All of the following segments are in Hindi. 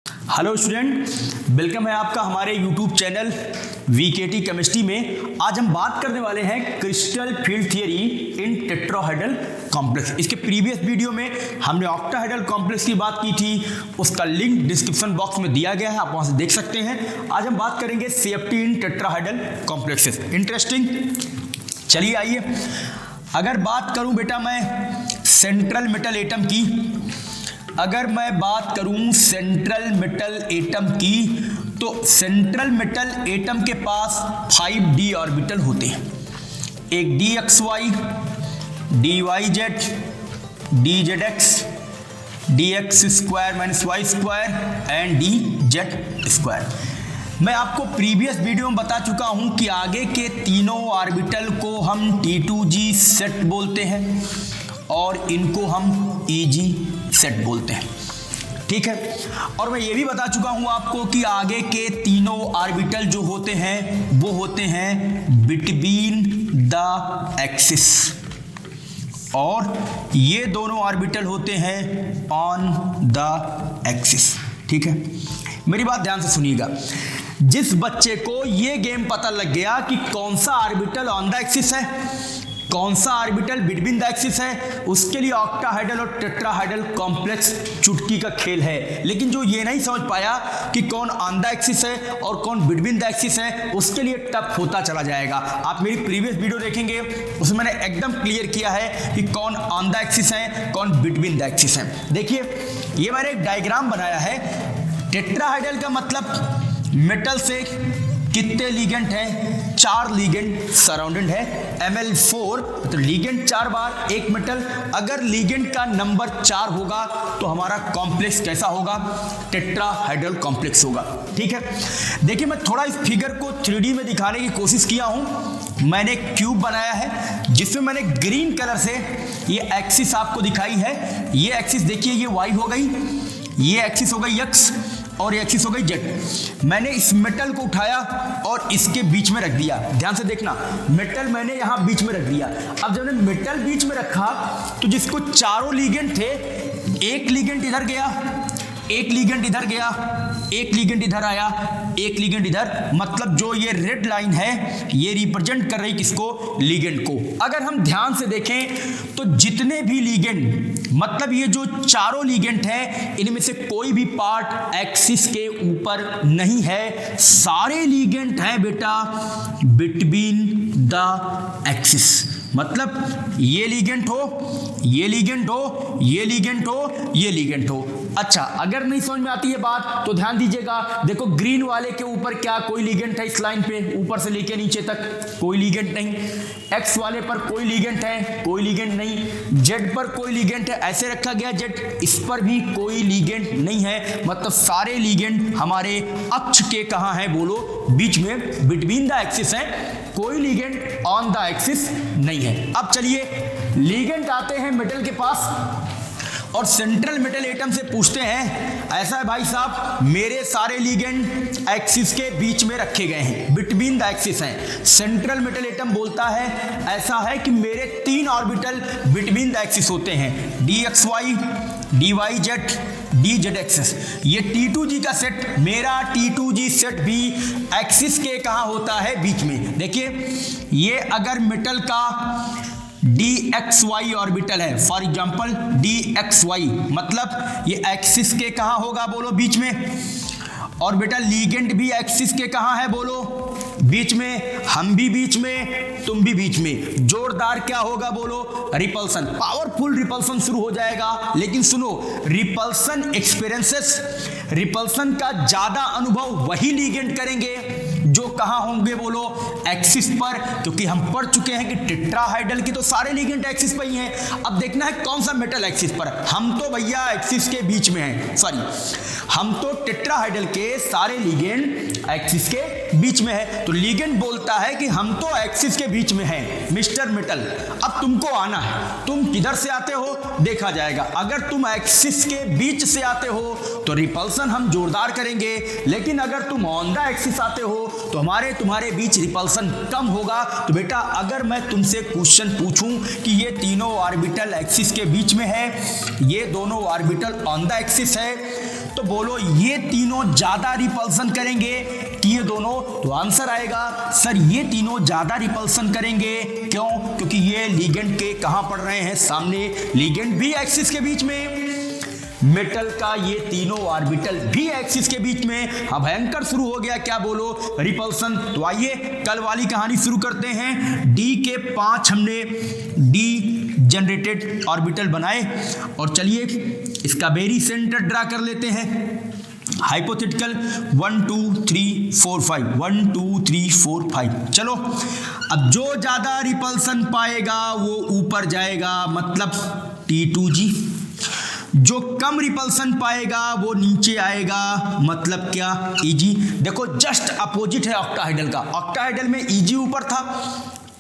हेलो स्टूडेंट, वेलकम है आपका हमारे यूट्यूब चैनल वीकेटी केमिस्ट्री में। आज हम बात करने वाले हैं क्रिस्टल फील्ड थियरी इन टेट्राहेड्रल कॉम्प्लेक्स। इसके प्रीवियस वीडियो में हमने ऑक्टाहेड्रल कॉम्प्लेक्स की बात की थी, उसका लिंक डिस्क्रिप्शन बॉक्स में दिया गया है, आप वहां से देख सकते हैं। आज हम बात करेंगे safety in tetrahedral complexes. Interesting, चलिए आइए। अगर बात करूं बेटा मैं सेंट्रल मेटल एटम की, अगर मैं बात करूं सेंट्रल मेटल एटम की, तो सेंट्रल मेटल एटम के पास 5d ऑर्बिटल होते हैं। एक dxy, dyz, dzx, dx square minus Y square and dz square. मैं आपको प्रीवियस वीडियो में बता चुका हूं कि आगे के तीनों ऑर्बिटल को हम T2g सेट बोलते हैं और इनको हम Eg सेट बोलते हैं, ठीक है। और मैं ये भी बता चुका हूं आपको कि आगे के तीनों ऑर्बिटल जो होते हैं वो होते हैं बिटवीन द एक्सिस, और ये दोनों ऑर्बिटल होते हैं ऑन द एक्सिस, ठीक है। मेरी बात ध्यान से सुनिएगा। जिस बच्चे को ये गेम पता लग गया कि कौन सा ऑर्बिटल ऑन द एक्सिस है, कौन सा ऑर्बिटल बिटवीन द एक्सिस है, उसके लिए ऑक्टाहेड्रल और टेट्राहेड्रल कॉम्प्लेक्स चुटकी का खेल है। लेकिन जो ये नहीं समझ पाया कि कौन ऑन द एक्सिस है और कौन बिटवीन द एक्सिस है, उसके लिए टफ होता चला जाएगा। आप मेरी प्रीवियस वीडियो देखेंगे, उसमें मैंने एकदम क्लियर किया है कि कौन ऑन द एक्सिस है, कौन बिटवीन द एक्सिस है। देखिए, ये मैंने एक डायग्राम बनाया है। टेट्राहेड्रल का मतलब मेटल से कितने लीगेंड हैं? 4 लीगेंड सराउंडेड है। Ml4 तो लीगेंड 4 बार एक मेटल। अगर लीगेंड का नंबर 4 होगा तो हमारा कॉम्प्लेक्स कैसा होगा? टेट्राहेड्रल कॉम्प्लेक्स होगा, ठीक है। देखिए, मैं थोड़ा इस फिगर को 3D में दिखाने की कोशिश किया हूं। मैंने एक क्यूब बनाया है जिसमें मैंने ग्रीन कलर से ये एक्सिस आपको दिखाई है। ये एक्सिस देखिए, ये y हो गई, ये एक्सिस हो गई x और ये एक्सिस हो गई z। मैंने इस मेटल को उठाया और इसके बीच में रख दिया। ध्यान से देखना, मेटल मैंने यहां बीच में रख दिया। अब जब मैंने मेटल बीच में रखा तो जिसको चारों लीगेंड थे, एक लीगेंड इधर गया, एक लीगेंड इधर गया, एक लीगेंड इधर आया, एक लीगेंड इधर। मतलब जो ये रेड लाइन है ये रिप्रेजेंट कर रही किसको? लीगेंड को। अगर हम ध्यान से देखें तो जितने भी लीगेंड, मतलब ये जो चारों लीगेंड हैं, इनमें से कोई भी पार्ट एक्सिस के ऊपर नहीं है। सारे लीगेंड हैं बेटा बिटवीन द एक्सिस। मतलब ये लीगेंड हो, ये लीगेंड हो, ये लीगेंड हो, ये लीगेंड हो। अच्छा, अगर नहीं समझ में आती है बात तो ध्यान दीजिएगा। देखो, ग्रीन वाले के ऊपर क्या कोई लीगेंड है? इस लाइन पे ऊपर से लेके नीचे तक कोई लीगेंड नहीं। एक्स वाले पर कोई लीगेंड है? कोई लीगेंड नहीं। जेड पर कोई लीगेंड है, ऐसे रखा गया जेड, इस पर भी कोई लीगेंड नहीं है। मतलब सारे लीगेंड हमारे अक्ष के कहाँ हैं? बोलो, बीच में, बिटवीन द एक्सिस है। कोई लीगेंड ऑन द एक्सिस नहीं है। अब चलिए, लीगेंड आते हैं मेटल के पास और सेंट्रल मेटल एटम से पूछते हैं, ऐसा है भाई साहब, मेरे सारे लीगेंड एक्सिस के बीच में रखे गए हैं, बिटवीन द एक्सिस हैं। सेंट्रल मेटल एटम बोलता है ऐसा है कि मेरे 3 ऑर्बिटल बिटवीन द एक्सिस होते हैं, dxy, dyz, dzx। ये T2g का सेट, मेरा T2g सेट भी एक्सिस के कहाँ होता है? बीच में। देखिए, ये अगर मेटल का dxy ऑर्बिटल है, फॉर एग्जांपल dxy, मतलब ये एक्सिस के कहाँ होगा? बोलो, बीच में। और बेटा लीगेंड भी एक्सिस के कहाँ है? बोलो, बीच में। हम भी बीच में, तुम भी बीच में। जोरदार क्या होगा? बोलो, रिपल्सन, पावरफुल रिपल्सन शुरू हो जाएगा। लेकिन सुनो, रिपल्सन एक्सपीरियंसेस, रिपल्सन का ज्यादा अनुभव वही लीगेंड करेंगे जो कहाँ होंगे? बोलो, एक्सिस पर। क्योंकि हम पढ़ चुके हैं कि टेट्राहाइड्रल की तो सारे लीगेंड एक्सिस पर ही हैं। अब देखना है कौन सा मेटल एक्सिस पर। हम तो भैया एक्सिस के बीच में हैं, सॉरी, हम तो टेट्राहाइड्रल के सारे लीगेंड एक्सिस के बीच में है। तो लीगेंड बोलता है कि हम तो एक्सिस के बीच में हैं मिस्टर मेटल, अब तुमको आना है। तुम किधर से आते हो देखा जाएगा। अगर तुम एक्सिस के बीच से आते हो तो रिपल्सन हम जोरदार करेंगे, लेकिन अगर तुम ऑन द एक्सिस आते हो तो तुम्हारे बीच रिपल्सन कम होगा। तो बेटा, अगर मैं तुमसे क्वेश्चन पूछूं कि ये तीनों ऑर्बिटल एक्सिस के बीच में है, ये दोनों ऑर्बिटल ऑन द एक्सिस है, तो बोलो ये तीनों ज्यादा रिपल्सन करेंगे कि ये दोनों? तो आंसर आएगा सर ये तीनों ज्यादा रिपल्सन करेंगे। क्यों? क्योंकि ये लिगेंड के कहां पड़ रहे हैं? सामने। लिगेंड भी एक्सिस के बीच में, मेटल का ये तीनों ऑर्बिटल भी एक्सिस के बीच में। अब भयंकर शुरू हो गया, क्या बोलो? रिपल्सन। तो आइए कल वाली कहानी शुरू करते हैं। डी के 5 हमने डी जनरेटेड ऑर्बिटल बनाए और चलिए इसका बेरी सेंटर ड्रा कर लेते हैं। हाइपोथेटिकल 1 2 3 4 5 1 2 3 4 5। चलो अब जो ज्यादा रिपल्सन पाएगा वो ऊपर जाएगा, मतलब T2G। जो कम रिपल्सन पाएगा वो नीचे आएगा, मतलब क्या? Eg। देखो जस्ट अपोजिट है ऑक्टाहेड्रल का। ऑक्टाहेड्रल में Eg ऊपर था,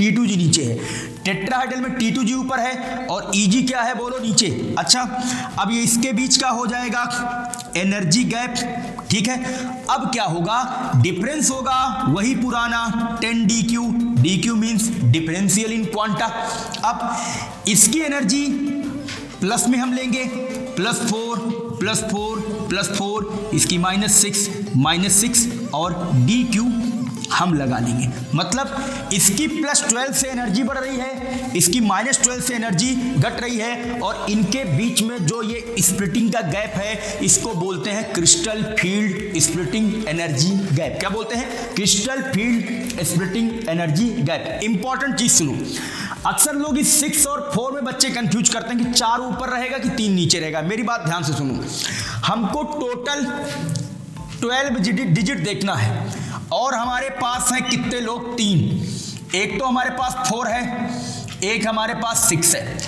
T2G नीचे है। टेट्राहेड्रल में T2G ऊपर है और Eg क्या है बोलो? नीचे। अच्छा अब ये इसके बीच का हो जाएगा एनर्जी गैप, ठीक है। अब क्या होगा? डिफरेंस होगा वही पुराना 10dq। dq मींस डिफरेंशियल इन क्वांटा। अब इसकी एनर्जी प्लस में हम लेंगे, +4 +4 +4, इसकी -6 और dq हम लगा लेंगे। मतलब इसकी +12 से एनर्जी बढ़ रही है, इसकी -12 से एनर्जी घट रही है और इनके बीच में जो ये स्प्लिटिंग का गैप है इसको बोलते हैं crystal field splitting energy gap. क्या बोलते हैं? Crystal field splitting energy gap. Important चीज सुनो, अक्सर लोग इस 6 और 4 में बच्चे कंफ्यूज करते हैं कि 4 ऊपर रहेगा कि 3 नीचे रहेगा। मेरी बात ध्यान से सुनो, हमको टोटल 12 डिजिट देखना है और हमारे पास हैं कितने लोग? 3। एक तो हमारे पास 4 है, एक हमारे पास 6 है।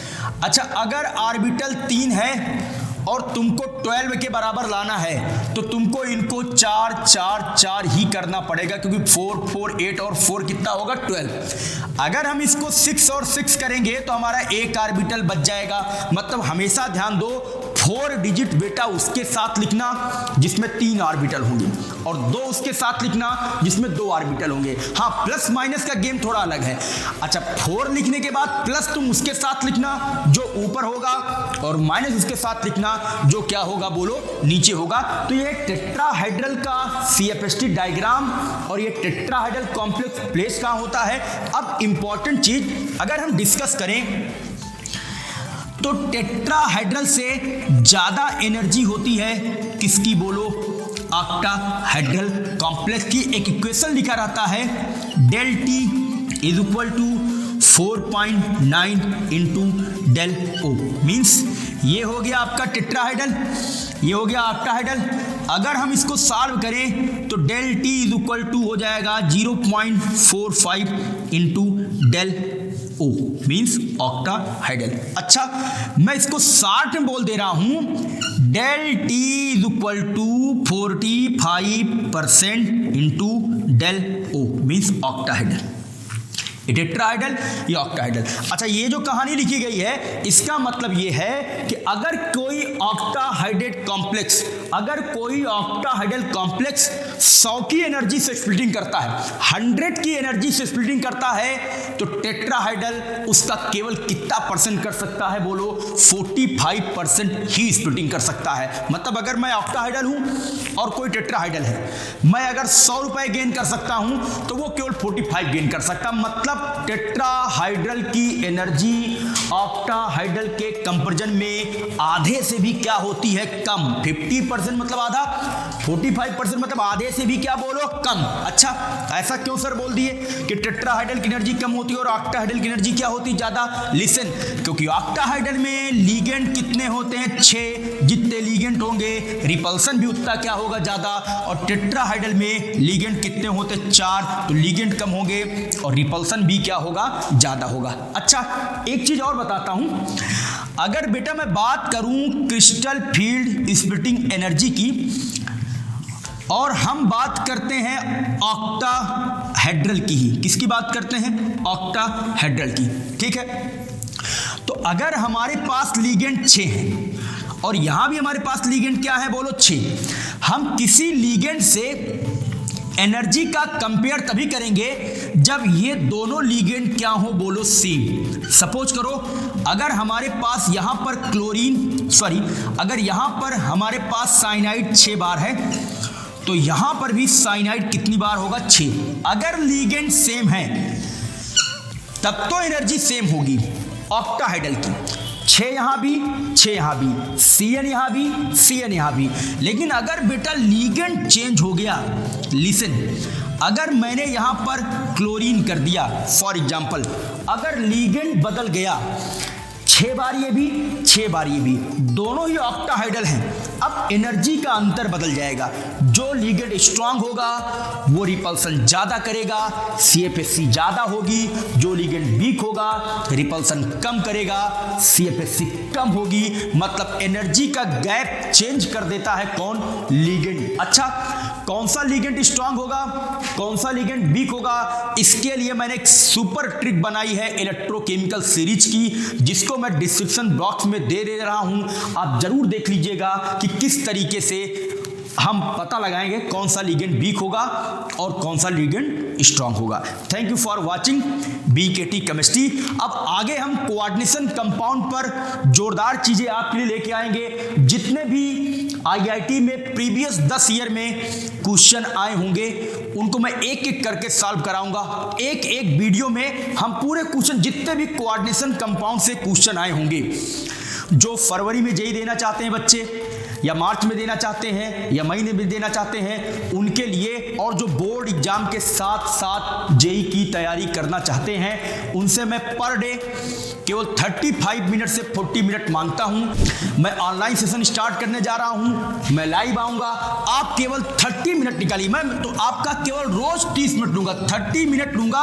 अच्छा अगर ऑर्बिटल 3 है और तुमको 12 के बराबर लाना है तो तुमको इनको 4 4 4 ही करना पड़ेगा, क्योंकि 4 4 8 और 4 कितना होगा? 12। अगर हम इसको 6 और 6 करेंगे तो हमारा एक ऑर्बिटल बच जाएगा। मतलब हमेशा ध्यान दो, 4 डिजिट बेटा उसके साथ लिखना जिसमें 3 ऑर्बिटल होंगे और 2 उसके साथ लिखना जिसमें 2 ऑर्बिटल होंगे। हाँ प्लस माइनस का गेम थोड़ा अलग है। अच्छा 4 लिखने के बाद प्लस तुम उसके साथ लिखना जो ऊपर होगा और माइनस उसके साथ लिखना जो क्या होगा बोलो? नीचे होगा। तो ये टेट्राहेड्रल का CFST डायग्राम और ये टेट्राहेड्रल कॉम्प्लेक्स प्लेस कहाँ होता है। अब इंपॉर्टेंट चीज अगर हम डिस्कस करें तो टेट्राहेड्रल से ज्यादा एनर्जी होती है किसकी बोलो? ऑक्टाहेड्रल कॉम्प्लेक्स की। एक इक्वेशन लिखा रहता है del T = 4.9 × del O। Means ये हो गया आपका टेट्राहेड्रल, ये हो गया ऑक्टाहेड्रल। अगर हम इसको सॉल्व करें तो del T = हो जाएगा 0.45 × del O मीन्स ऑक्टाहेड्रल। अच्छा मैं इसको 60 में बोल दे रहा हूं, del T = 45% × del O means octahedral. Tetrahedral या ऑक्टाहेड्रल। अच्छा ये जो कहानी लिखी गई है इसका मतलब ये है कि अगर कोई ऑक्टाहेड्रल कॉम्प्लेक्स 100 की एनर्जी से स्प्लिटिंग करता है, 100 की एनर्जी से स्प्लिटिंग करता है तो टेट्राहेड्रल उसका केवल कितना % कर सकता है बोलो? 45% ही स्प्लिटिंग कर सकता है। मतलब अगर मैं ऑक्टाहेड्रल हूं और कोई टेट्राहेड्रल है, मैं अगर 100 रुपए गेन कर सकता हूं तो वो केवल 45 गेन कर सकता। मतलब टेट्राहाइड्रल की एनर्जी ऑक्टाहाइड्रल के कंपैरिजन में आधे से भी क्या होती है? कम। 50% मतलब आधा, 45% मतलब आधे से भी क्या बोलो? कम। अच्छा ऐसा क्यों सर बोल दिए कि टेट्राहाइड्रल की एनर्जी कम होती है और ऑक्टाहाइड्रल की एनर्जी क्या होती है? ज्यादा। लिसन, क्योंकि ऑक्टाहाइड्रल में लिगेंड कितने होते हैं? 6। जितने लिगेंड होंगे रिपल्सन भी उतना क्या होगा? ज्यादा। और टेट्राहाइड्रल में लिगेंड कितने होते? 4। तो लिगेंड कम होंगे और रिपल्सन भी क्या होगा? ज्यादा होगा। अच्छा एक चीज और बताता हूं, अगर बेटा मैं बात करूं क्रिस्टल फील्ड स्प्लिटिंग एनर्जी की और हम बात करते हैं ऑक्टाहेड्रल की ही। किसकी बात करते हैं? ऑक्टाहेड्रल की। ठीक है, तो अगर हमारे पास लिगेंड 6 है और यहां भी हमारे पास लिगेंड क्या है बोलो? 6। हम किसी लिगेंड से एनर्जी का कंपेयर तभी करेंगे जब ये दोनों लिगेंड क्या हो, बोलो सेम। सपोज करो अगर हमारे पास यहां पर अगर यहां पर हमारे पास साइनाइड 6 बार है तो यहां पर भी साइनाइड कितनी बार होगा, 6। अगर लिगेंड सेम है तब तो एनर्जी सेम होगी ऑक्टाहेड्रल की, 6 यहां भी 6 यहां भी, Cn यहां भी Cn यहां भी। लेकिन अगर बेटा लिगेंड चेंज हो गया, लिसन, अगर मैंने यहां पर क्लोरीन कर दिया फॉर एग्जांपल, अगर लिगेंड बदल गया, 6 बार ये भी 6 बार ये भी, दोनों ही ऑक्टाहाइड्रल हैं, अब एनर्जी का अंतर बदल जाएगा। जो लिगेंड स्ट्रांग होगा वो रिपल्सन ज्यादा करेगा, CFSC ज्यादा होगी। जो लिगेंड वीक होगा रिपल्सन कम करेगा, CFSC कम होगी। मतलब एनर्जी का गैप चेंज कर देता है कौन, लिगेंड। अच्छा, कौन सा लिगेंड स्ट्रांग होगा, कौन सा लिगेंड वीक होगा, इसके लिए मैंने एक सुपर ट्रिक बनाई है इलेक्ट्रोकेमिकल सीरीज की, जिसको मैं डिस्क्रिप्शन बॉक्स में दे रहा हूं। आप जरूर देख लीजिएगा कि किस तरीके से हम पता लगाएंगे कौन सा लिगेंड वीक होगा और कौन सा लिगेंड स्ट्रांग होगा। Thank you for watching BKT chemistry. अब आगे हम कोऑर्डिनेशन कंपाउंड पर जोरदार चीजें आपके लिए लेके आएंगे। जितने भी IIT में प्रीवियस 10 ईयर में क्वेश्चन आए होंगे उनको मैं एक एक करके सॉल्व कराऊंगा। एक एक वीडियो में हम पूरे क्वेश्चन, जितने भी कोऑर्डिनेशन कंपाउंड से क्वेश्चन आए होंगे, जो फरवरी में जेईई देना चाहते हैं बच्चे, या मार्च में देना चाहते हैं, या मई में देना चाहते हैं, उनके लिए, और जो बोर्ड एग्जाम के साथ साथ जेईई की तैयारी करना चाहते हैं, उनसे मैं पर डे केवल 35 मिनट से 40 मिनट मांगता हूं। मैं ऑनलाइन सेशन स्टार्ट करने जा रहा हूं, मैं लाइव आऊंगा। आप केवल 30 मिनट निकालिए, मैं तो आपका केवल रोज 30 मिनट लूंगा, 30 मिनट लूंगा,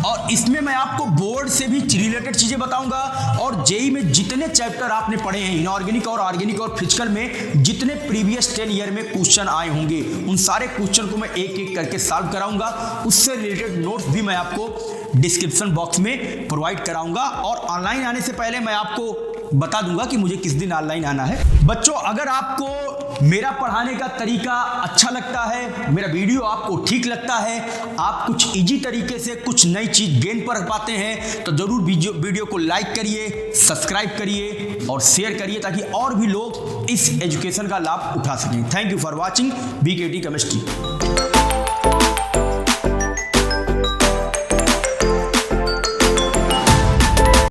और इसमें मैं आपको बोर्ड से भी रिलेटेड चीजें बताऊंगा। और जेईई में जितने चैप्टर आपने पढ़े हैं, इनऑर्गेनिक और ऑर्गेनिक और फिजिकल में जितने प्रीवियस 10 ईयर में क्वेश्चन आए होंगे, उन सारे क्वेश्चन को मैं एक एक करके सॉल्व कराऊंगा। उससे रिलेटेड नोट्स भी मैं आपको डिस्क्रिप्शन बॉक्स में प्रोवाइड कराऊंगा। और ऑनलाइन आने से पहले मैं आपको बता दूंगा कि मुझे किस दिन ऑनलाइन आना है। बच्चों, अगर आपको मेरा पढ़ाने का तरीका अच्छा लगता है, मेरा वीडियो आपको ठीक लगता है, आप कुछ इजी तरीके से कुछ नई चीज गेन कर पाते हैं, तो जरूर वीडियो को लाइक करिए, सब्सक्राइब करिए और शेयर करिए, ताकि और भी लोग इस एजुकेशन का लाभ उठा सकें। Thank you for watching BKT chemistry.